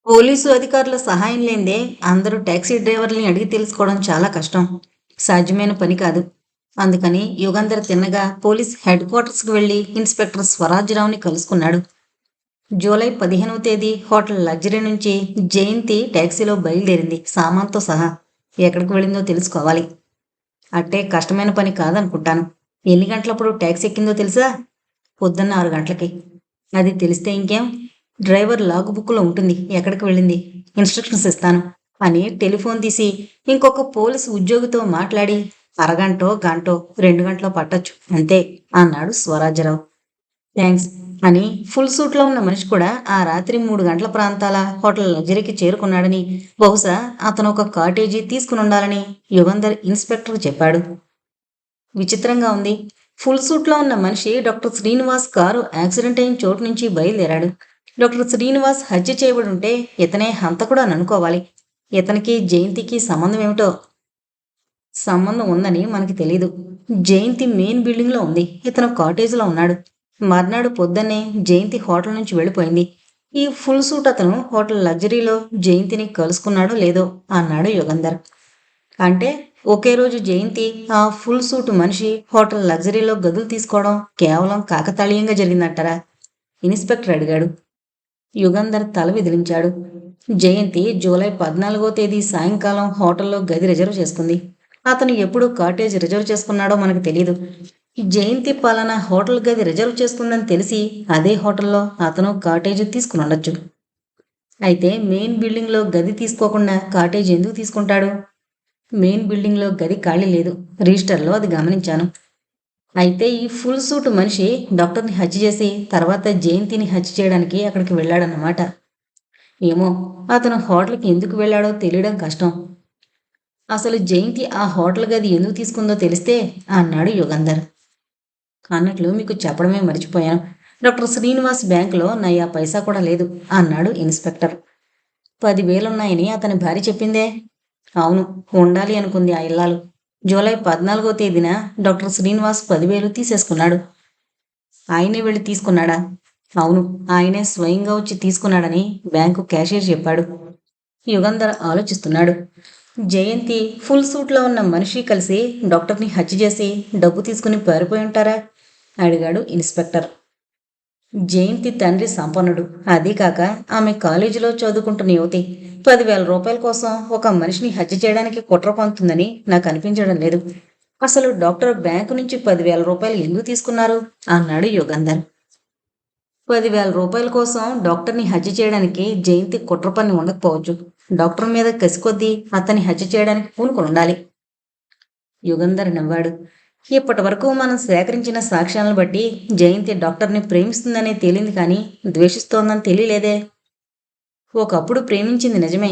Police అధికారుల సహాయం లేనిదే అందరూ టాక్సీ డ్రైవర్లని అడిగి తెలుసుకోవడం చాలా కష్టం. సాధ్యమైన పని కాదు. అందుకని యుగంధర్ తిన్నగా పోలీస్ హెడ్ క్వార్టర్స్కి వెళ్లి ఇన్స్పెక్టర్ స్వరాజ్రావుని కలుసుకున్నాడు. జూలై 15వ తేదీ హోటల్ లగ్జరీ నుంచి జయంతి టాక్సీలో బయలుదేరింది సామాన్తో సహా. ఎక్కడికి వెళ్ళిందో తెలుసుకోవాలి. అట్టే కష్టమైన పని కాదనుకుంటాను. ఎన్ని గంటలప్పుడు టాక్సీ ఎక్కిందో తెలుసా? పొద్దున్న 6 గంటలకి. అది తెలిస్తే ఇంకేం, డ్రైవర్ లాగ్ బుక్లో ఉంటుంది ఎక్కడికి వెళ్ళింది, ఇన్స్ట్రక్షన్స్ ఇస్తాను అని టెలిఫోన్ తీసి ఇంకొక పోలీసు ఉద్యోగితో మాట్లాడి అరగంటో గంటో 2 గంటలో పట్టొచ్చు అంతే అన్నాడు స్వరాజ్యరావు. థ్యాంక్స్ అని ఫుల్ సూట్లో ఉన్న మనిషి కూడా ఆ రాత్రి 3 గంటల ప్రాంతాల హోటల్ లగ్జరీకి చేరుకున్నాడని, బహుశా అతను ఒక కాటేజీ తీసుకుని ఉండాలని యుగంధర్ ఇన్స్పెక్టర్ చెప్పాడు. విచిత్రంగా ఉంది. ఫుల్ సూట్లో ఉన్న మనిషి డాక్టర్ శ్రీనివాస్ కారు యాక్సిడెంట్ అయిన చోటు నుంచి బయలుదేరాడు. డాక్టర్ శ్రీనివాస్ హత్య చేయబడి ఉంటే ఇతనే హంతకుడు అని అనుకోవాలి. ఇతనికి జయంతికి సంబంధం ఏమిటో? సంబంధం ఉందని మనకి తెలీదు. జయంతి మెయిన్ బిల్డింగ్లో ఉంది, ఇతను కాటేజ్లో ఉన్నాడు. మర్నాడు పొద్దున్నే జయంతి హోటల్ నుంచి వెళ్ళిపోయింది. ఈ ఫుల్ సూట్ అతను హోటల్ లగ్జరీలో జయంతిని కలుసుకున్నాడో లేదో అన్నాడు యుగంధర్. అంటే ఒకే రోజు జయంతి, ఆ ఫుల్ సూట్ మనిషి హోటల్ లగ్జరీలో గదులు తీసుకోవడం కేవలం కాకతాళీయంగా జరిగిందంటారా? ఇన్స్పెక్టర్ అడిగాడు. యుగంధర్ తల విదిలించాడు. జయంతి జూలై 14వ తేదీ సాయంకాలం హోటల్లో గది రిజర్వ్ చేసుకుంది. అతను ఎప్పుడు కాటేజ్ రిజర్వ్ చేసుకున్నాడో మనకు తెలియదు. జయంతి పలానా హోటల్ గది రిజర్వ్ చేసుకుందని తెలిసి అదే హోటల్లో అతను కాటేజ్ తీసుకుని ఉండొచ్చు. అయితే మెయిన్ బిల్డింగ్లో గది తీసుకోకుండా కాటేజ్ ఎందుకు తీసుకుంటాడు? మెయిన్ బిల్డింగ్లో గది ఖాళీ లేదు, రిజిస్టర్లో అది గమనించాను. అయితే ఈ ఫుల్ సూట్ మనిషి డాక్టర్ని హత్య చేసి తర్వాత జయంతిని హత్య చేయడానికి అక్కడికి వెళ్ళాడన్నమాట. ఏమో, అతను హోటల్కి ఎందుకు వెళ్ళాడో తెలియడం కష్టం. అసలు జయంతి ఆ హోటల్ గది ఎందుకు తీసుకుందో తెలిస్తే అన్నాడు యుగంధర్. అన్నట్లు మీకు చెప్పడమే మర్చిపోయాను. డాక్టర్ శ్రీనివాస్ బ్యాంకులో నయా పైసా కూడా లేదు అన్నాడు ఇన్స్పెక్టర్. 10,000 ఉన్నాయని అతని భార్య చెప్పిందే. అవును, ఉండాలి అనుకుంది ఆ ఇల్లాలు. జూలై 14వ తేదీన డాక్టర్ శ్రీనివాస్ 10,000 తీసేసుకున్నాడు. ఆయనే వెళ్ళి తీసుకున్నాడా? అవును, ఆయనే స్వయంగా వచ్చి తీసుకున్నాడని బ్యాంకు క్యాషియర్ చెప్పాడు. యుగంధర్ ఆలోచిస్తున్నాడు. జయంతి ఫుల్ సూట్లో ఉన్న మనిషి కలిసి డాక్టర్ని హత్య చేసి డబ్బు తీసుకుని పారిపోయి ఉంటారా? అడిగాడు ఇన్స్పెక్టర్. జయంతి తండ్రి సంపన్నుడు. అదీ కాక ఆమె కాలేజీలో చదువుకుంటున్న యువతి. 10,000 రూపాయల కోసం ఒక మనిషిని హత్య చేయడానికి కుట్ర పంతుందని నాకు అనిపించడం లేదు. అసలు డాక్టర్ బ్యాంకు నుంచి 10,000 రూపాయలు ఎందుకు తీసుకున్నారు అన్నాడు యుగంధర్. 10,000 రూపాయల కోసం డాక్టర్ని హత్య చేయడానికి జయంతి కుట్ర పని ఉండకపోవచ్చు. డాక్టర్ మీద కసి కొద్దీ అతన్ని హత్య చేయడానికి పూనుకొని ఉండాలి. యుగంధర్ నవ్వాడు. ఇప్పటి వరకు మనం సేకరించిన సాక్ష్యాలను బట్టి జయంతి డాక్టర్ని ప్రేమిస్తుందనే తేలింది కానీ ద్వేషిస్తోందని తెలియలేదే. ఒకప్పుడు ప్రేమించింది నిజమే.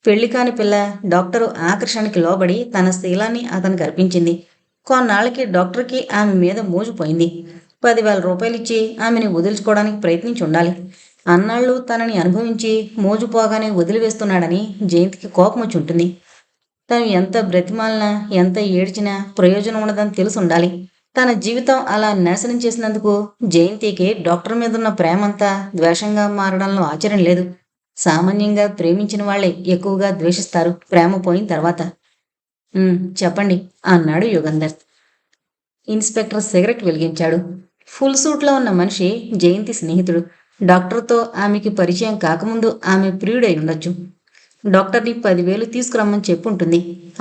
పెళ్లి కాని పిల్ల డాక్టరు ఆకర్షణకి లోబడి తన శీలాన్ని అతనికి అర్పించింది. కొన్నాళ్ళకి డాక్టర్కి ఆమె మీద మోజుపోయింది. 10,000 రూపాయలిచ్చి ఆమెని వదిలించుకోవడానికి ప్రయత్నించి ఉండాలి. అన్నాళ్ళు తనని అనుభవించి మోజుపోగానే వదిలివేస్తున్నాడని జయంతికి కోపం వచ్చి ఉంటుంది. తను ఎంత బ్రతిమాలినా ఎంత ఏడ్చినా ప్రయోజనం ఉండదని తెలుసుండాలి. తన జీవితం అలా నాశనం చేసినందుకు జయంతికి డాక్టర్ మీదున్న ప్రేమంతా ద్వేషంగా మారడంలో ఆశ్చర్యం లేదు. సామాన్యంగా ప్రేమించిన వాళ్లే ఎక్కువగా ద్వేషిస్తారు ప్రేమ పోయిన తర్వాత. చెప్పండి అన్నాడు యుగంధర్. ఇన్స్పెక్టర్ సిగరెట్ వెలిగించాడు. ఫుల్ సూట్లో ఉన్న మనిషి జయంతి స్నేహితుడు. డాక్టర్తో ఆమెకి పరిచయం కాకముందు ఆమె ప్రియుడై ఉండొచ్చు. డాక్టర్ని 10,000 తీసుకురమ్మని చెప్పుంటుంది.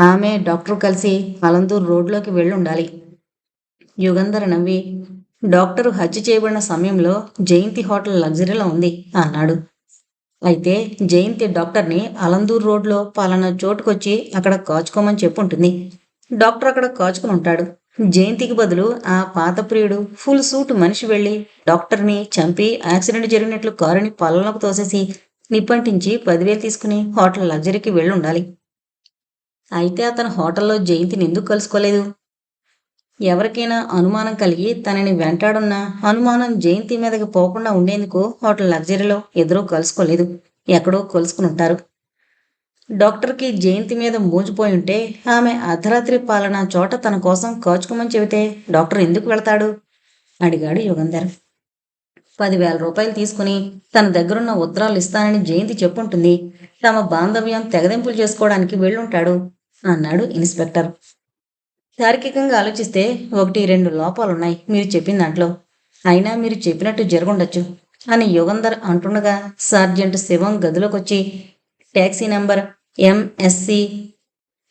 ఆమె డాక్టర్ కలిసి అలందూర్ రోడ్లోకి వెళ్ళుండాలి. యుగంధర్ నవ్వి, డాక్టరు హత్య చేయబడిన సమయంలో జయంతి హోటల్ లగ్జరీలో ఉంది అన్నాడు. అయితే జయంతి డాక్టర్ని అలందూర్ రోడ్లో పలానా చోటుకొచ్చి అక్కడ కాచుకోమని చెప్పుంటుంది. డాక్టర్ అక్కడ కాచుకుని ఉంటాడు. జయంతికి బదులు ఆ పాత ప్రియుడు ఫుల్ సూట్ మనిషి వెళ్ళి డాక్టర్ని చంపి యాక్సిడెంట్ జరిగినట్లు కారుని పొలంలోకి తోసేసి నిప్పంటించి 10,000 తీసుకుని హోటల్ లగ్జరీకి వెళ్ళుండాలి. అయితే అతను హోటల్లో జయంతిని ఎందుకు కలుసుకోలేదు? ఎవరికైనా అనుమానం కలిగి తనని వెంటాడున్న అనుమానం జయంతి మీదకి పోకుండా ఉండేందుకు హోటల్ లగ్జరీలో ఎదురూ కలుసుకోలేదు. ఎక్కడో కలుసుకుని ఉంటారు. డాక్టర్కి జయంతి మీద మోజుపోయి ఉంటే ఆమె అర్ధరాత్రి పాలనా చోట తన కోసం కాచుకోమని చెబితే డాక్టర్ ఎందుకు వెళతాడు? అడిగాడు యుగంధర్. 10,000 రూపాయలు తీసుకుని తన దగ్గరున్న ఉత్తరాలు ఇస్తానని జయంతి చెప్పుంటుంది. తమ బాంధవ్యం తెగదెంపులు చేసుకోవడానికి వెళ్ళుంటాడు అన్నాడు ఇన్స్పెక్టర్. తార్కికంగా ఆలోచిస్తే 1-2 లోపాలున్నాయి మీరు చెప్పిన దాంట్లో. అయినా మీరు చెప్పినట్టు జరుగుండొచ్చు అని యుగంధర్ అంటుండగా సార్జెంట్ శివం గదిలోకొచ్చి ట్యాక్సీ నంబర్ MSC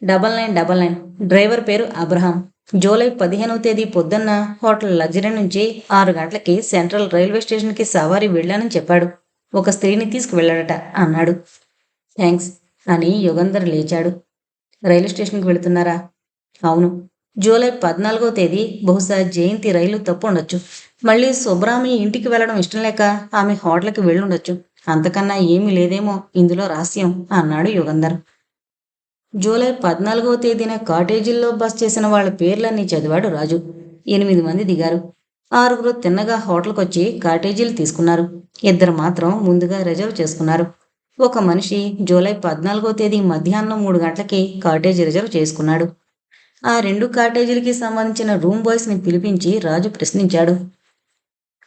9999, డ్రైవర్ పేరు అబ్రహాం, జూలై 15వ తేదీ పొద్దున్న హోటల్ లగ్జరీ నుంచి 6 గంటలకి సెంట్రల్ రైల్వే స్టేషన్కి సవారీ వెళ్ళానని చెప్పాడు. ఒక స్త్రీని తీసుకువెళ్ళాడట అన్నాడు. థ్యాంక్స్ అని యుగంధర్ లేచాడు. రైలు స్టేషన్కి వెళుతున్నారా? అవును. జూలై 14వ తేదీ. బహుశా జయంతి రైలు తప్పు ఉండొచ్చు. మళ్ళీ సుబ్రామి ఇంటికి వెళ్ళడం ఇష్టం లేక ఆమె హోటల్కి వెళ్ళుండొచ్చు. అంతకన్నా ఏమీ లేదేమో ఇందులో రహస్యం అన్నాడు యుగంధర్. జూలై 14వ తేదీన కాటేజీల్లో బస్ చేసిన వాళ్ళ పేర్లన్నీ చదివాడు రాజు. 8 మంది దిగారు. 6 తిన్నగా హోటల్కొచ్చి కాటేజీలు తీసుకున్నారు. 2 మాత్రం ముందుగా రిజర్వ్ చేసుకున్నారు. ఒక మనిషి జూలై 14వ తేదీ మధ్యాహ్నం 3 గంటలకి కాటేజీ రిజర్వ్ చేసుకున్నాడు. ఆ 2 కాటేజీలకి సంబంధించిన రూమ్ బాయ్స్ని పిలిపించి రాజు ప్రశ్నించాడు.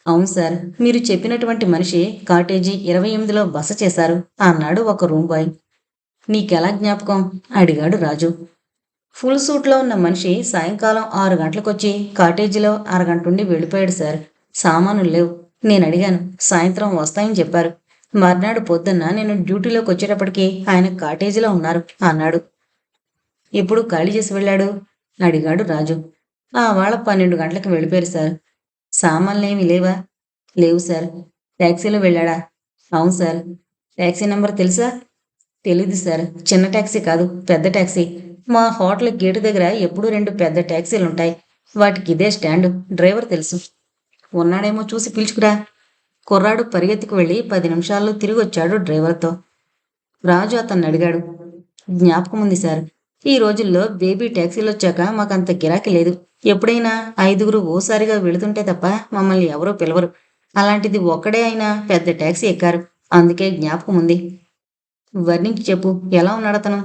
అవును సార్, మీరు చెప్పినటువంటి మనిషి కాటేజీ 28లో బస చేశారు అన్నాడు ఒక రూమ్ బాయ్. నీకెలా జ్ఞాపకం అడిగాడు రాజు. ఫుల్ సూట్లో ఉన్న మనిషి సాయంకాలం 6 గంటలకొచ్చి కాటేజీలో అరగంటుండి వెళ్ళిపోయాడు సార్. సామానులు లేవు. నేను అడిగాను, సాయంత్రం వస్తాయని చెప్పారు. మర్నాడు పొద్దున్న నేను డ్యూటీలోకి వచ్చేటప్పటికి ఆయన కాటేజీలో ఉన్నారు అన్నాడు. ఎప్పుడు ఖాళీ చేసి వెళ్ళాడు అడిగాడు రాజు. ఆ వాళ్ళ 12 గంటలకు వెళ్ళిపోయారు సార్. సామాన్లేమీ లేవా? లేవు సార్. ట్యాక్సీలో వెళ్ళాడా? అవును సార్. ట్యాక్సీ నెంబర్ తెలుసా? తెలీదు సార్. చిన్న ట్యాక్సీ కాదు, పెద్ద ట్యాక్సీ. మా హోటల్ గేటు దగ్గర ఎప్పుడూ 2 పెద్ద ట్యాక్సీలుంటాయి. వాటికి ఇదే స్టాండు. డ్రైవర్ తెలుసు. ఉన్నాడేమో చూసి పిలుచుకురా. కుర్రాడు పరిగెత్తుకు వెళ్ళి 10 నిమిషాల్లో తిరిగి వచ్చాడు డ్రైవర్తో. రాజు అతన్ని అడిగాడు. జ్ఞాపకం ఉంది సార్. ఈ రోజుల్లో బేబీ ట్యాక్సీలు వచ్చాక మాకంత గిరాకీ లేదు. ఎప్పుడైనా 5 ఓసారిగా వెళుతుంటే తప్ప మమ్మల్ని ఎవరూ పిలవరు. అలాంటిది ఒక్కడే అయినా పెద్ద ట్యాక్సీ ఎక్కారు. అందుకే జ్ఞాపకం ఉంది. వర్ణించి చెప్పు, ఎలా ఉన్నాడు అతను?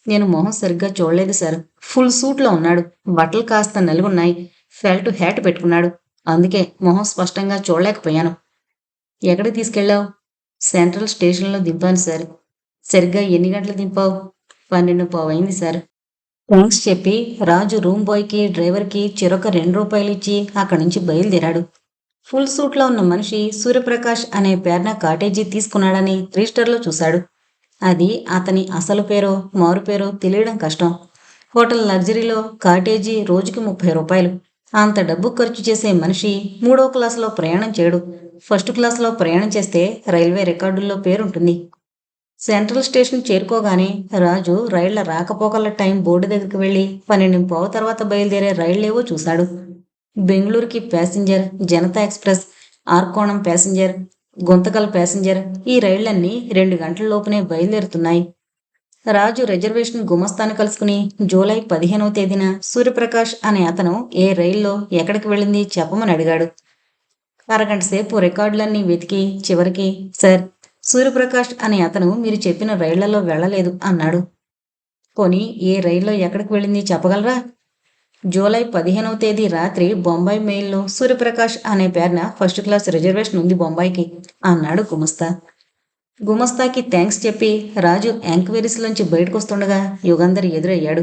నేను మొహం సరిగ్గా చూడలేదు సార్. ఫుల్ సూట్లో ఉన్నాడు. బట్టలు కాస్త నలుగున్నాయి. ఫెల్ట్ హ్యాట్ పెట్టుకున్నాడు. అందుకే మొహం స్పష్టంగా చూడలేకపోయాను. ఎక్కడికి తీసుకెళ్ళావు? సెంట్రల్ స్టేషన్లో దింపాను సార్. సరిగ్గా ఎన్ని గంటలు దింపావు? 12:15 అయింది సార్. థ్యాంక్స్ చెప్పి రాజు రూమ్ బాయ్కి డ్రైవర్కి చెరొక 2 రూపాయలు ఇచ్చి అక్కడి నుంచి బయలుదేరాడు. ఫుల్ సూట్లో ఉన్న మనిషి సూర్యప్రకాష్ అనే పేరున కాటేజీ తీసుకున్నాడని రిజిస్టర్లో చూశాడు. అది అతని అసలు పేరో మారు పేరో తెలియడం కష్టం. హోటల్ లగ్జరీలో కాటేజీ రోజుకి 30 రూపాయలు. అంత డబ్బు ఖర్చు చేసే మనిషి 3వ క్లాసులో ప్రయాణం చేయడు. ఫస్ట్ క్లాసులో ప్రయాణం చేస్తే రైల్వే రికార్డుల్లో పేరుంటుంది. సెంట్రల్ స్టేషన్ చేరుకోగానే రాజు రైళ్ల రాకపోకల టైం బోర్డు దగ్గరికి వెళ్ళి 12:15 తర్వాత బయలుదేరే రైళ్లేవో చూశాడు. బెంగళూరుకి passenger, Janata express, Arkonam passenger, Guntakal passenger, ఈ రైళ్లన్నీ 2 గంటల లోపునే బయలుదేరుతున్నాయి. రాజు రిజర్వేషన్ గుమస్తాను కలుసుకుని జూలై 15వ తేదీన సూర్యప్రకాష్ అనే అతను ఏ రైల్లో ఎక్కడికి వెళ్ళింది చెప్పమని అడిగాడు. అరగంట సేపు రికార్డులన్నీ వెతికి చివరికి, సార్, సూర్యప్రకాష్ అనే అతను మీరు చెప్పిన రైళ్లలో వెళ్ళలేదు అన్నాడు. పోనీ ఏ రైల్లో ఎక్కడికి వెళ్ళింది చెప్పగలరా? జూలై 15వ తేదీ రాత్రి బొంబాయి మెయిల్లో సూర్యప్రకాష్ అనే పేరున ఫస్ట్ క్లాస్ రిజర్వేషన్ ఉంది బొంబాయికి అన్నాడు గుమస్తా. గుమస్తాకి థ్యాంక్స్ చెప్పి రాజు ఎంక్వైరీస్లోంచి బయటకొస్తుండగా యుగంధర్ ఎదురయ్యాడు.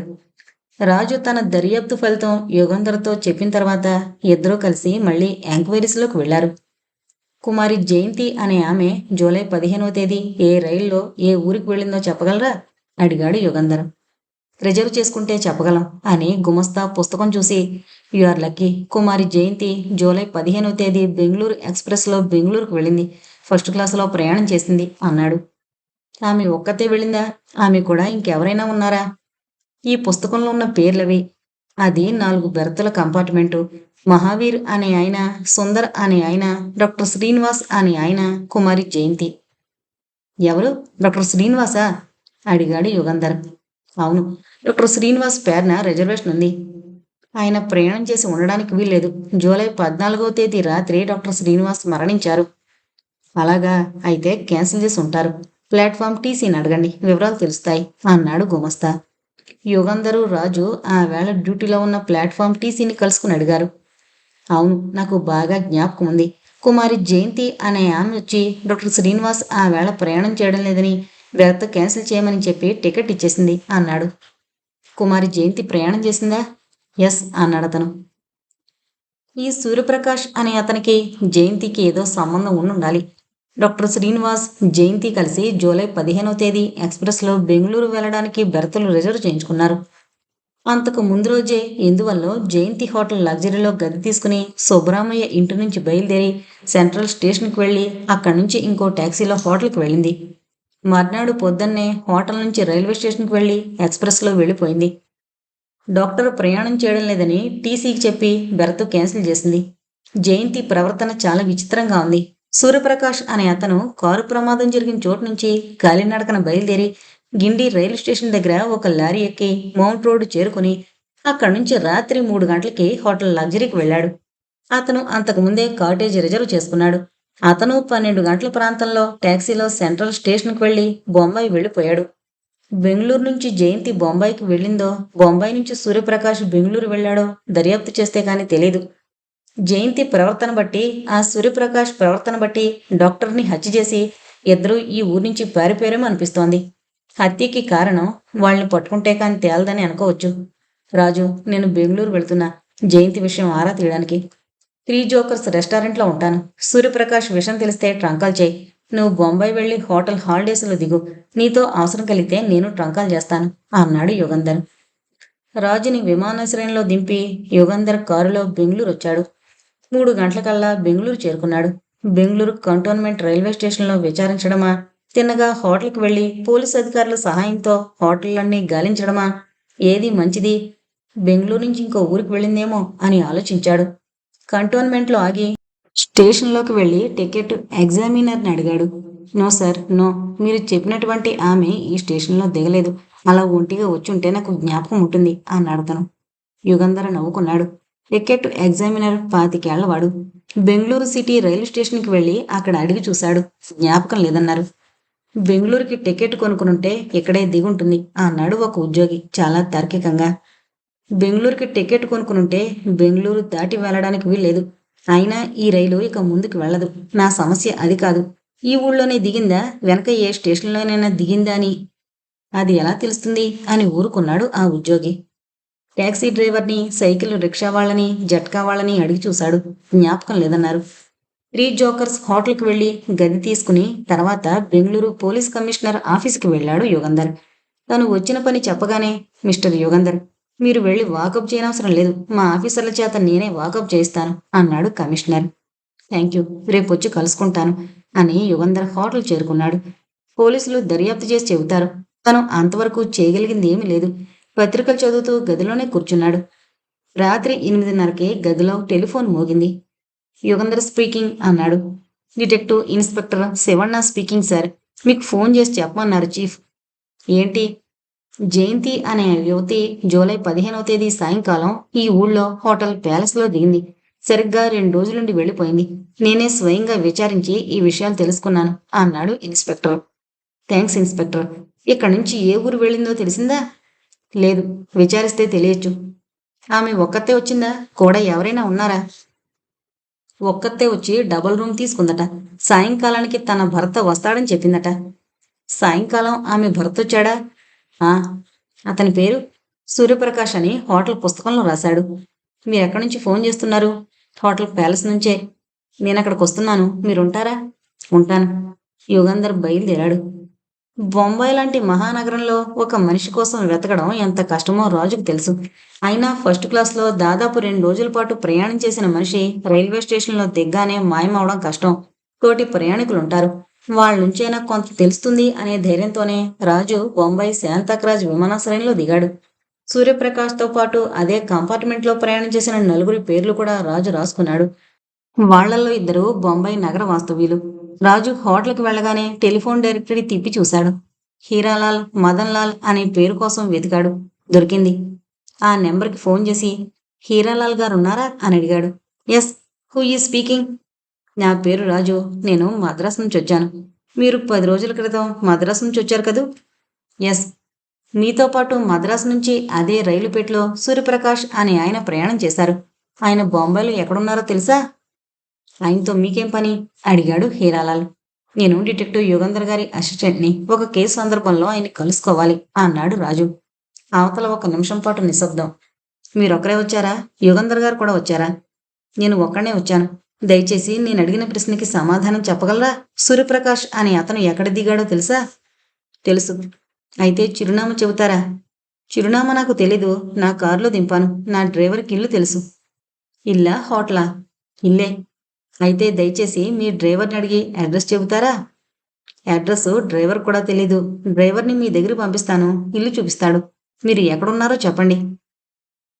రాజు తన దర్యాప్తు ఫలితం యుగంధర్తో చెప్పిన తర్వాత ఇద్దరూ కలిసి మళ్ళీ ఎంక్వైరీస్లోకి వెళ్లారు. కుమారి జయంతి అనే ఆమె జూలై 15వ తేదీ ఏ రైల్లో ఏ ఊరికి వెళ్ళిందో చెప్పగలరా అడిగాడు యుగంధర్. రిజర్వ్ చేసుకుంటే చెప్పగలం అని గుమస్తా పుస్తకం చూసి, you are lucky. Kumari Jayanthi July 15వ తేదీ బెంగళూరు ఎక్స్ప్రెస్లో బెంగళూరుకు వెళ్ళింది. ఫస్ట్ క్లాసులో ప్రయాణం చేసింది అన్నాడు. ఆమె ఒక్కతే వెళ్ళిందా? ఆమె కూడా ఇంకెవరైనా ఉన్నారా? ఈ పుస్తకంలో ఉన్న పేర్లవి. అది 4 బెర్తుల కంపార్ట్మెంటు. మహావీర్ అనే ఆయన, సుందర్ అనే ఆయన, డాక్టర్ శ్రీనివాస్ అనే ఆయన, కుమారి జయంతి. ఎవరు? డాక్టర్ శ్రీనివాసా అడిగాడు యుగంధర్. అవును, డాక్టర్ శ్రీనివాస్ పేరున రిజర్వేషన్ ఉంది. ఆయన ప్రయాణం చేసి ఉండడానికి వీల్లేదు. జూలై 14వ తేదీ రాత్రి డాక్టర్ శ్రీనివాస్ మరణించారు. అలాగా, అయితే క్యాన్సిల్ చేసి ఉంటారు. ప్లాట్ఫామ్ టీసీని అడగండి, వివరాలు తెలుస్తాయి అన్నాడు గుమస్తా. యుగంధరు రాజు ఆ వేళ డ్యూటీలో ఉన్న ప్లాట్ఫామ్ టీసీని కలుసుకుని అడిగారు. అవును, నాకు బాగా జ్ఞాపకం ఉంది. కుమారి జయంతి అనే ఆమె వచ్చి డాక్టర్ శ్రీనివాస్ ఆ వేళ ప్రయాణం చేయడం లేదని బెర్త్ క్యాన్సిల్ చేయమని చెప్పి టికెట్ ఇచ్చేసింది అన్నాడు. కుమారి జయంతి ప్రయాణం చేసిందా? ఎస్ అన్నాడు అతను. ఈ సూర్యప్రకాష్ అనే అతనికి జయంతికి ఏదో సంబంధం ఉండాలి. డాక్టర్ శ్రీనివాస్ జయంతి కలిసి జూలై 15వ తేదీ ఎక్స్ప్రెస్లో బెంగళూరు వెళ్ళడానికి బెర్తులు రిజర్వ్ చేయించుకున్నారు. అంతకు ముందు రోజే ఎందువల్ల జయంతి హోటల్ లగ్జరీలో గది తీసుకుని సుబ్బరామయ్య ఇంటి నుంచి బయలుదేరి సెంట్రల్ స్టేషన్కి వెళ్ళి అక్కడి నుంచి ఇంకో ట్యాక్సీలో హోటల్కి వెళ్ళింది. మర్నాడు పొద్దున్నే హోటల్ నుంచి రైల్వే స్టేషన్కి వెళ్ళి ఎక్స్ప్రెస్లో వెళ్ళిపోయింది. డాక్టర్ ప్రయాణం చేయడం లేదని టీసీకి చెప్పి బెర్త్ క్యాన్సిల్ చేసింది. జయంతి ప్రవర్తన చాలా విచిత్రంగా ఉంది. సూర్యప్రకాష్ అనే అతను కారు ప్రమాదం జరిగిన చోటు నుంచి కాలినడకన బయలుదేరి గిండి రైలు స్టేషన్ దగ్గర ఒక లారీ ఎక్కి మౌంట్ రోడ్ చేరుకుని అక్కడి నుంచి రాత్రి 3 గంటలకి హోటల్ లగ్జరీకి వెళ్ళాడు. అతను అంతకుముందే కాటేజ్ రిజర్వ్ చేసుకున్నాడు. అతను 12 గంటల ప్రాంతంలో ట్యాక్సీలో సెంట్రల్ స్టేషన్కి వెళ్ళి బొంబాయి వెళ్ళిపోయాడు. బెంగళూరు నుంచి జయంతి బొంబాయికి వెళ్ళిందో, బొంబాయి నుంచి సూర్యప్రకాష్ బెంగళూరు వెళ్ళాడో దర్యాప్తు చేస్తే కానీ తెలీదు. జయంతి ప్రవర్తన బట్టి, ఆ సూర్యప్రకాష్ ప్రవర్తన బట్టి డాక్టర్ని హత్య చేసి ఇద్దరూ ఈ ఊరి నుంచి పారిపోయారేమో అనిపిస్తోంది. హత్యకి కారణం వాళ్ళని పట్టుకుంటే కానీ తేలదని అనుకోవచ్చు. రాజు, నేను బెంగళూరు వెళ్తున్నా జయంతి విషయం ఆరా తీయడానికి. 3 జోకర్స్ రెస్టారెంట్లో ఉంటాను. సూర్యప్రకాష్ విషయం తెలిస్తే ట్రంకాల్ చేయి. నువ్వు బొంబాయి వెళ్ళి హోటల్ హాలిడేస్లో దిగు. నీతో అవసరం కలిగితే నేను ట్రంకాల్ చేస్తాను అన్నాడు యుగంధర్. రాజుని విమానాశ్రయంలో దింపి యుగంధర్ కారులో బెంగళూరు వచ్చాడు. 3 గంటలకల్లా బెంగళూరు చేరుకున్నాడు. బెంగళూరు కంటోన్మెంట్ రైల్వే స్టేషన్లో విచారించడమా, తిన్నగా హోటల్కి వెళ్ళి పోలీసు అధికారుల సహాయంతో హోటళ్లన్నీ గాలించడమా, ఏది మంచిది? బెంగళూరు నుంచి ఇంకో ఊరికి వెళ్ళిందేమో అని ఆలోచించాడు. కంటోన్మెంట్లో ఆగి స్టేషన్లోకి వెళ్ళి టికెట్ ఎగ్జామినర్ని అడిగాడు. No sir, no. మీరు చెప్పినటువంటి ఆమె ఈ స్టేషన్లో దిగలేదు. అలా ఒంటిగా వచ్చుంటే నాకు జ్ఞాపకం ఉంటుంది అన్నాడు తను. యుగంధర నవ్వుకున్నాడు. టికెట్ ఎగ్జామినర్ 25 ఏళ్లవాడు. బెంగళూరు సిటీ రైలు స్టేషన్కి వెళ్ళి అక్కడ అడిగి చూశాడు. జ్ఞాపకం లేదన్నారు. బెంగళూరుకి టికెట్ కొనుక్కునుంటే ఇక్కడే దిగుంటుంది అన్నాడు ఒక ఉద్యోగి చాలా తార్కికంగా. బెంగళూరుకి టికెట్ కొనుక్కునుంటే బెంగళూరు దాటి వెళ్ళడానికి వీల్లేదు. అయినా ఈ రైలు ఇక ముందుకు వెళ్ళదు. నా సమస్య అది కాదు. ఈ ఊళ్ళోనే దిగిందా, వెనక ఏ స్టేషన్లోనైనా దిగిందా అని అది ఎలా తెలుస్తుంది అని ఊరుకున్నాడు ఆ ఉద్యోగి. ట్యాక్సీ డ్రైవర్ని, సైకిల్ రిక్షా వాళ్ళని, జట్కా వాళ్ళని అడిగి చూశాడు. జ్ఞాపకం లేదన్నారు. 3 జోకర్స్ హోటల్కి వెళ్ళి గది తీసుకుని తర్వాత బెంగళూరు పోలీస్ కమిషనర్ ఆఫీస్కి వెళ్ళాడు యుగంధర్. తను వచ్చిన పని చెప్పగానే, మిస్టర్ యుగంధర్, మీరు వెళ్ళి వాకప్ చేయనవసరం లేదు. మా ఆఫీసర్ల చేత నేనే వాకప్ చేయిస్తాను అన్నాడు కమిషనర్. థ్యాంక్ యూ, రేపొచ్చి కలుసుకుంటాను అని యుగంధర్ హోటల్ చేరుకున్నాడు. పోలీసులు దర్యాప్తు చేసి చెబుతారు. తను అంతవరకు చేయగలిగింది ఏమీ లేదు. పత్రికలు చదువుతూ గదిలోనే కూర్చున్నాడు. రాత్రి 8:30కి గదిలో టెలిఫోన్ మోగింది. యుగంధర్ స్పీకింగ్ అన్నాడు. Detective inspector Shivanna speaking sir. మీకు ఫోన్ చేసి చెప్పమన్నారు చీఫ్. ఏంటి? జయంతి అనే యువతి జూలై 15వ తేదీ సాయంకాలం ఈ ఊళ్ళో హోటల్ ప్యాలెస్లో దిగింది. సరిగ్గా 2 రోజులుండి వెళ్ళిపోయింది. నేనే స్వయంగా విచారించి ఈ విషయాలు తెలుసుకున్నాను అన్నాడు ఇన్స్పెక్టర్. Thanks inspector. ఇక్కడి నుంచి ఏ ఊరు వెళ్ళిందో తెలిసిందా? లేదు, విచారిస్తే తెలియచ్చు. ఆమె ఒక్కతే వచ్చిందా, కూడా ఎవరైనా ఉన్నారా? ఒక్కతే వచ్చి డబుల్ రూమ్ తీసుకుందట. సాయంకాలానికి తన భర్త వస్తాడని చెప్పిందట. సాయంకాలం ఆమె భర్త వచ్చాడా? ఆ, అతని పేరు సూర్యప్రకాష్ అని హోటల్ పుస్తకంలో రాశాడు. మీరెక్కడి నుంచి ఫోన్ చేస్తున్నారు? హోటల్ ప్యాలెస్ నుంచే. నేను అక్కడికి వస్తున్నాను, మీరుంటారా? ఉంటాను. యుగంధర్ బయలుదేరాడు. బొంబాయి లాంటి మహానగరంలో ఒక మనిషి కోసం వెతకడం ఎంత కష్టమో రాజుకు తెలుసు. అయినా ఫస్ట్ క్లాస్లో దాదాపు 2 రోజుల పాటు ప్రయాణం చేసిన మనిషి రైల్వే స్టేషన్లో దిగ్గానే మాయమవడం కష్టం. తోటి ప్రయాణికులుంటారు. వాళ్ళ నుంచైనా కొంత తెలుస్తుంది అనే ధైర్యంతోనే రాజు బొంబాయి శాంతాక్రాజ్ విమానాశ్రయంలో దిగాడు. సూర్యప్రకాష్తో పాటు అదే కంపార్ట్మెంట్లో ప్రయాణం చేసిన 4 పేర్లు కూడా రాజు రాసుకున్నాడు. వాళ్లల్లో 2 బొంబాయి నగర వాస్తవ్యులు. రాజు హోటల్కి వెళ్ళగానే టెలిఫోన్ డైరెక్టరీ తిప్పి చూశాడు. హీరాలాల్, మదన్ లాల్ అనే పేరు కోసం వెతికాడు. దొరికింది. ఆ నెంబర్కి ఫోన్ చేసి హీరాలాల్ గారు ఉన్నారా అని అడిగాడు. ఎస్, హూ ఈ స్పీకింగ్? నా పేరు రాజు. నేను మద్రాసు నుంచి వచ్చాను. మీరు 10 రోజుల క్రితం మద్రాసు నుంచి వచ్చారు కదూ? ఎస్. మీతో పాటు మద్రాసు నుంచి అదే రైలు పెట్టెలో సూర్యప్రకాష్ అనే ఆయన ప్రయాణం చేశారు. ఆయన బొంబాయిలో ఎక్కడున్నారో తెలుసా? ఆయనతో మీకేం పని అడిగాడు హీరాలాల్. నేను డిటెక్టివ్ యుగంధర్ గారి అసిస్టెంట్ని. ఒక కేసు సందర్భంలో ఆయన్ని కలుసుకోవాలి అన్నాడు రాజు. అవతల ఒక నిమిషం పాటు నిశ్శబ్దం. మీరొక్కరే వచ్చారా? యుగంధర్ గారు కూడా వచ్చారా? నేను ఒక్కడే వచ్చాను. దయచేసి నేను అడిగిన ప్రశ్నకి సమాధానం చెప్పగలరా? సూర్యప్రకాష్ అనే అతను ఎక్కడ దిగాడో తెలుసా? తెలుసు. అయితే చిరునామా చెబుతారా? చిరునామా నాకు తెలీదు. నా కారులో దింపాను. నా డ్రైవర్కి ఇల్లు తెలుసు. ఇల్లా, హోటలా? ఇల్లే. అయితే దయచేసి మీ డ్రైవర్ని అడిగి అడ్రస్ చెబుతారా? అడ్రస్ డ్రైవర్ కూడా తెలీదు. డ్రైవర్ని మీ దగ్గర పంపిస్తాను. ఇల్లు చూపిస్తాడు. మీరు ఎక్కడున్నారో చెప్పండి.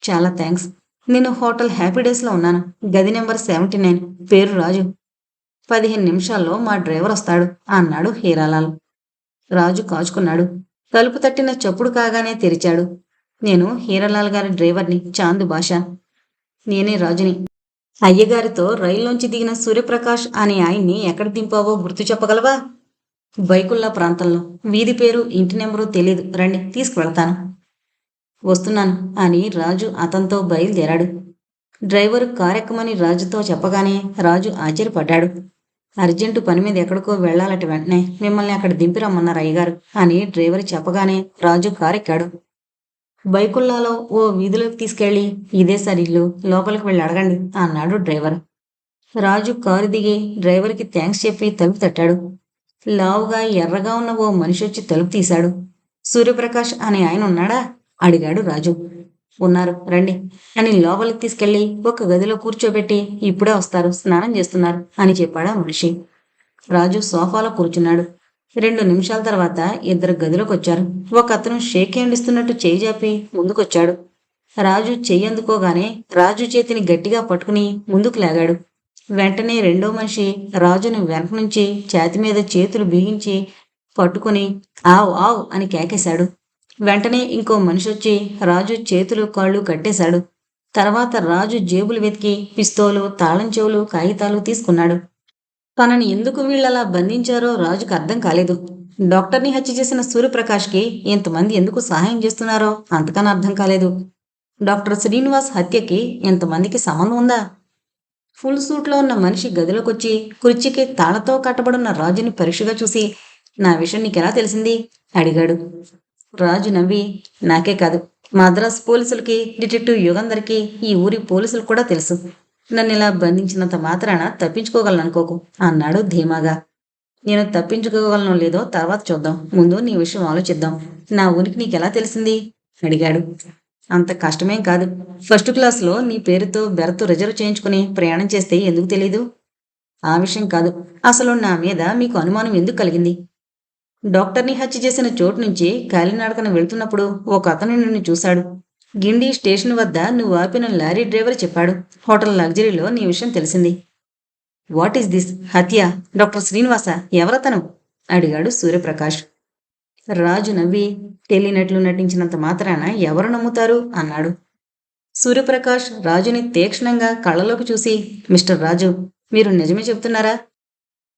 చాలా థ్యాంక్స్. నేను హోటల్ హ్యాపీ డేస్లో ఉన్నాను. గది నెంబర్ 79. పేరు రాజు. 15 నిమిషాల్లో మా డ్రైవర్ వస్తాడు అన్నాడు హీరాలాల్. రాజు కాచుకున్నాడు. తలుపు తట్టిన చప్పుడు కాగానే తెరిచాడు. నేను హీరాలాల్ గారి డ్రైవర్ని, చాందు భాష. నేనే రాజుని. అయ్యగారితో రైల్లోంచి దిగిన సూర్యప్రకాష్ అనే ఆయన్ని ఎక్కడ దింపావో గుర్తు చెప్పగలవా? బైకుల్లా ప్రాంతంలో. వీధి పేరు, ఇంటి నెంబరు తెలీదు. రండి, తీసుకువెళతాను. వస్తున్నాను అని రాజు అతనితో బయలుదేరాడు. డ్రైవరు కారెక్కమని రాజుతో చెప్పగానే రాజు ఆశ్చర్యపడ్డాడు. అర్జెంటు పని మీద ఎక్కడికో వెళ్లాలట, వెంటనే మిమ్మల్ని అక్కడ దింపిరమ్మన్నారు అయ్యగారు అని డ్రైవర్ చెప్పగానే రాజు కారెక్కాడు. బైకుల్లాలో ఓ వీధిలోకి తీసుకెళ్లి, ఇదే సార్ ఇల్లు, లోపలికి వెళ్ళి అడగండి అన్నాడు డ్రైవర్. రాజు కారు దిగి డ్రైవర్కి థ్యాంక్స్ చెప్పి తలుపు తట్టాడు. లావుగా ఎర్రగా ఉన్న ఓ మనిషి వచ్చి తలుపు తీశాడు. సూర్యప్రకాష్ అనే ఆయన ఉన్నాడా అడిగాడు రాజు. ఉన్నారు, రండి అని లోపలికి తీసుకెళ్లి ఒక గదిలో కూర్చోబెట్టి, ఇప్పుడే వస్తారు, స్నానం చేస్తున్నారు అని చెప్పాడా మనిషి. రాజు సోఫాలో కూర్చున్నాడు. 2 నిమిషాల తర్వాత ఇద్దరు గదిలోకి వచ్చారు. ఒక అతను షేక్ హ్యాండ్ ఇస్తున్నట్టు చేయి జాపి ముందుకొచ్చాడు. రాజు చెయ్యి అందుకోగానే రాజు చేతిని గట్టిగా పట్టుకుని ముందుకు లాగాడు. వెంటనే రెండో మనిషి రాజును వెనక నుంచి ఛాతి మీద చేతులు బిగించి పట్టుకుని ఆవ్ ఆవ్ అని కేకేశాడు. వెంటనే ఇంకో మనిషి వచ్చి రాజు చేతులు కాళ్ళు కట్టేశాడు. తర్వాత రాజు జేబులు వెతికి పిస్తోలు, తాళం చెవులు, కాగితాలు తీసుకున్నాడు. తనని ఎందుకు వీళ్ళలా బంధించారో రాజుకు అర్థం కాలేదు. డాక్టర్ని హత్య చేసిన సూర్యప్రకాష్కి ఇంతమంది ఎందుకు సహాయం చేస్తున్నారో అంతకన్నా అర్థం కాలేదు. డాక్టర్ శ్రీనివాస్ హత్యకి ఇంతమందికి సంబంధం ఉందా? ఫుల్ సూట్లో ఉన్న మనిషి గదిలోకొచ్చి కుర్చీకి తాళతో కట్టబడున్న రాజుని పరీక్షగా చూసి, నా విషయం నీకెలా తెలిసింది అడిగాడు. రాజు నవ్వి, నాకే కాదు, మద్రాస్ పోలీసులకి, డిటెక్టివ్ యుగంధర్కి, ఈ ఊరి పోలీసులు కూడా తెలుసు. నన్ను ఇలా బంధించినంత మాత్రాన తప్పించుకోగలననుకోకు అన్నాడు ధీమాగా. నేను తప్పించుకోగలను లేదో తర్వాత చూద్దాం. ముందు నీ విషయం ఆలోచిద్దాం. నా ఉనికి నీకెలా తెలిసింది అడిగాడు. అంత కష్టమేం కాదు. ఫస్ట్ క్లాస్లో నీ పేరుతో బెర్త్ రిజర్వ్ చేయించుకుని ప్రయాణం చేస్తే ఎందుకు తెలీదు? ఆ విషయం కాదు. అసలు నా మీద మీకు అనుమానం ఎందుకు కలిగింది? డాక్టర్ని హత్య చేసిన చోటు నుంచి కాలినడకన వెళ్తున్నప్పుడు ఒక అతను నిన్ను చూశాడు. గిండి స్టేషన్ వద్ద నువ్వు ఆపిన లారీ డ్రైవర్ చెప్పాడు. హోటల్ లగ్జరీలో నీ విషయం తెలిసింది. What is this? హత్య? డాక్టర్ శ్రీనివాస? ఎవరతను అడిగాడు సూర్యప్రకాష్. రాజు నవ్వి, తెలియనట్లు నటించినంత మాత్రాన ఎవరు నమ్ముతారు అన్నాడు. సూర్యప్రకాష్ రాజుని తీక్షణంగా కళ్ళలోకి చూసి, మిస్టర్ రాజు, మీరు నిజమే చెబుతున్నారా?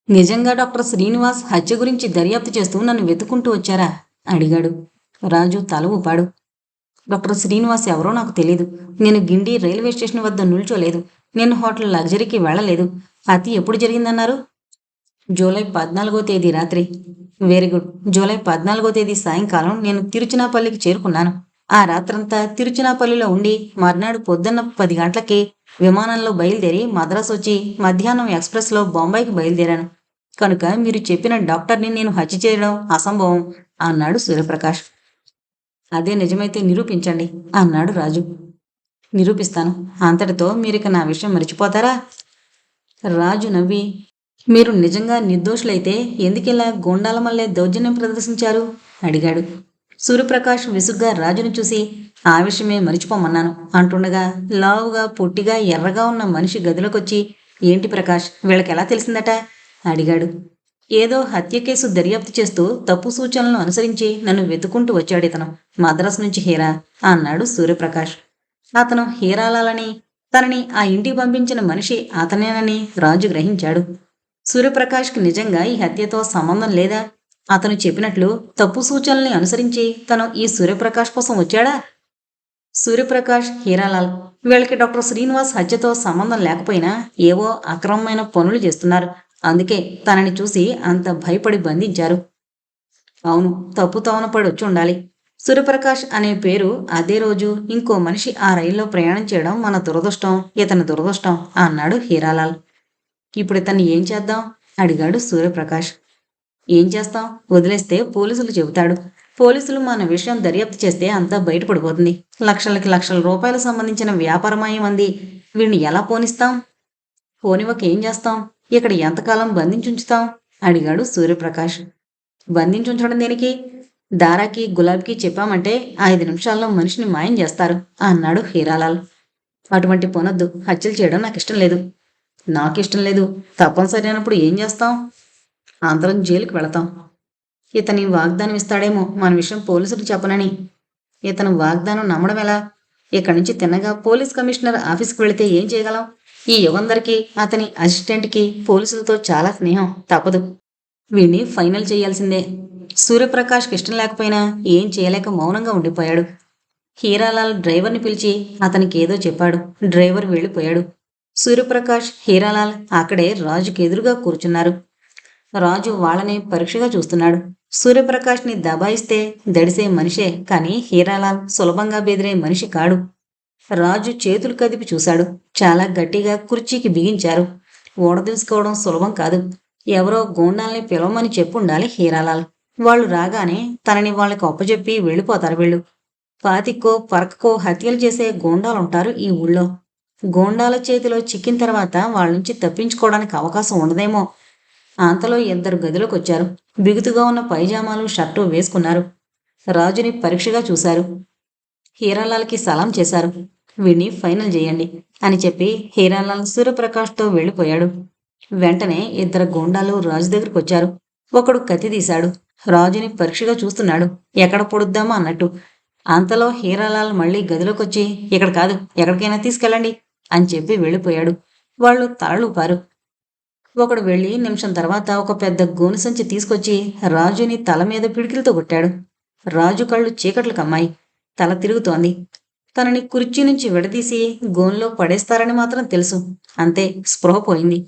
నిజంగా డాక్టర్ శ్రీనివాస్ హత్య గురించి దర్యాప్తు చేస్తూ నన్ను వెతుకుంటూ వచ్చారా అడిగాడు. రాజు తల ఊపాడు. డాక్టర్ శ్రీనివాస్ ఎవరో నాకు తెలీదు. నేను గిండి రైల్వే స్టేషన్ వద్ద నిల్చోలేదు. నేను హోటల్ లగ్జరీకి వెళ్ళలేదు. హత్య ఎప్పుడు జరిగిందన్నారు? జూలై 14వ తేదీ రాత్రి. Very good. జూలై 14వ తేదీ సాయంకాలం నేను తిరుచినాపల్లికి చేరుకున్నాను. ఆ రాత్రంతా తిరుచినాపల్లిలో ఉండి మర్నాడు పొద్దున్న 10 గంటలకి విమానంలో బయలుదేరి మద్రాసు వచ్చి మధ్యాహ్నం ఎక్స్ప్రెస్లో బొంబాయికి బయలుదేరాను. కనుక మీరు చెప్పిన డాక్టర్ని నేను హత్య చేయడం అసంభవం అన్నాడు సూర్యప్రకాష్. అదే నిజమైతే నిరూపించండి అన్నాడు రాజు. నిరూపిస్తాను. అంతటితో మీరిక నా విషయం మర్చిపోతారా? రాజు నవ్వి, మీరు నిజంగా నిర్దోషులైతే ఎందుకిలా గోండాల మల్లే దౌర్జన్యం ప్రదర్శించారు అడిగాడు. సూర్యప్రకాష్ విసుగ్గా రాజును చూసి, ఆ విషయమే మరిచిపోమన్నాను అంటుండగా లావుగా పొట్టిగా ఎర్రగా ఉన్న మనిషి గదిలోకొచ్చి, ఏంటి ప్రకాష్, వీళ్ళకెలా తెలిసిందట అడిగాడు. ఏదో హత్య కేసు దర్యాప్తు చేస్తూ తప్పు సూచనలను అనుసరించి నన్ను వెతుకుంటూ వచ్చాడితను. మద్రాసు నుంచి హీరా అన్నాడు సూర్యప్రకాష్. అతను హీరాలాలని, తనని ఆ ఇంటికి పంపించిన మనిషి అతనేనని రాజు గ్రహించాడు. సూర్యప్రకాష్కి నిజంగా ఈ హత్యతో సంబంధం లేదా? అతను చెప్పినట్లు తప్పు సూచనల్ని అనుసరించి తను ఈ సూర్యప్రకాష్ కోసం వచ్చాడా? సూర్యప్రకాష్, హీరాలాల్ వీళ్ళకి డాక్టర్ శ్రీనివాస్ హత్యతో సంబంధం లేకపోయినా ఏవో అక్రమమైన పనులు చేస్తున్నారు. అందుకే తనని చూసి అంత భయపడి బంధించారు. అవును, తప్పు తవన పడి వచ్చి ఉండాలి. సూర్యప్రకాష్ అనే పేరు అదే రోజు ఇంకో మనిషి ఆ రైల్లో ప్రయాణం చేయడం మన దురదృష్టం, ఇతని దురదృష్టం అన్నాడు హీరాలాల్. ఇప్పుడు ఇతన్ని ఏం చేద్దాం? అడిగాడు సూర్యప్రకాష్. ఏం చేస్తాం? వదిలేస్తే పోలీసులు చెబుతాడు. పోలీసులు మన విషయం దర్యాప్తు చేస్తే అంతా బయటపడిపోతుంది. లక్షలకి లక్షల రూపాయలు సంబంధించిన వ్యాపారమయం అంది. వీడిని ఎలా పోనిస్తాం? పోనివ్వక ఏం చేస్తాం? ఇక్కడ ఎంతకాలం బంధించుంచుతాం? అడిగాడు సూర్యప్రకాష్. బంధించుంచడం దేనికి? దారాకి గులాబ్కి చెప్పామంటే 5 నిమిషాల్లో మనిషిని మాయం చేస్తారు అన్నాడు హీరాలాల్. అటువంటి పొనొద్దు. హత్యలు చేయడం నాకు ఇష్టం లేదు. నాకిష్టం లేదు. తప్పనిసరి అయినప్పుడు ఏం చేస్తాం? అందరం జైలుకి వెళతాం. ఇతని వాగ్దానం ఇస్తాడేమో మన విషయం పోలీసులకు చెప్పనని. ఇతను వాగ్దానం నమ్మడం ఎలా? ఇక్కడి నుంచి తిన్నగా పోలీస్ కమిషనర్ ఆఫీస్కి వెళితే ఏం చేయగలం? ఈ యుగంధర్కి, అతని అసిస్టెంట్కి పోలీసులతో చాలా స్నేహం. తప్పదు. వీణ్ణి ఫైనల్ చేయాల్సిందే. సూర్యప్రకాష్కి ఇష్టం లేకపోయినా ఏం చేయలేక మౌనంగా ఉండిపోయాడు. హీరాలాల్ డ్రైవర్ని పిలిచి అతనికి ఏదో చెప్పాడు. డ్రైవర్ వెళ్ళిపోయాడు. సూర్యప్రకాష్, హీరాలాల్ అక్కడే రాజుకి ఎదురుగా కూర్చున్నారు. రాజు వాళ్ళని పరీక్షగా చూస్తున్నాడు. సూర్యప్రకాష్ని దబాయిస్తే దడిసే మనిషే, కానీ హీరాలాల్ సులభంగా బెదిరే మనిషి కాడు. రాజు చేతులు కదిపి చూశాడు. చాలా గట్టిగా కుర్చీకి బిగించారు. ఊడదీసుకోవడం సులభం కాదు. ఎవరో గూండాల్ని పిలవమని చెప్పుండాలి హీరాలాల్. వాళ్ళు రాగానే తనని వాళ్ళకి అప్పచెప్పి వెళ్ళిపోతారు వీళ్ళు. పాతిక్కో పరక్కో హత్యలు చేసే గూండాలుంటారు ఈ ఊళ్ళో. గూండాల చేతిలో చిక్కిన తర్వాత వాళ్ళ నుంచి తప్పించుకోవడానికి అవకాశం ఉండదేమో. అంతలో 2 గదిలోకొచ్చారు. బిగుతుగా ఉన్న పైజామాలు, షర్టు వేసుకున్నారు. రాజుని పరీక్షగా చూశారు. హీరాలాల్కి సలాం చేశారు. వీణ్ణి ఫైనల్ చేయండి అని చెప్పి హీరాలాల్ సూర్యప్రకాష్తో వెళ్ళిపోయాడు. వెంటనే 2 గూండాలు రాజు దగ్గరకొచ్చారు. ఒకడు కత్తి తీశాడు. రాజుని పరీక్షగా చూస్తున్నాడు. ఎక్కడ పొడుద్దామా అన్నట్టు. అంతలో హీరాలాల్ మళ్ళీ గదిలోకొచ్చి ఇక్కడ కాదు, ఎక్కడికైనా తీసుకెళ్ళండి అని చెప్పి వెళ్ళిపోయాడు. వాళ్ళు తలలూపారు. ఒకడు వెళ్ళి నిమిషం తర్వాత ఒక పెద్ద గోను సంచి తీసుకొచ్చి రాజుని తల మీద పిడికిలతో కొట్టాడు. రాజు కళ్ళు చీకట్లు కమ్మాయి. తల తిరుగుతోంది. తనని కుర్చీ నుంచి విడదీసి గోన్లో పడేస్తారని మాత్రం తెలుసు. అంతే, స్పృహ పోయింది.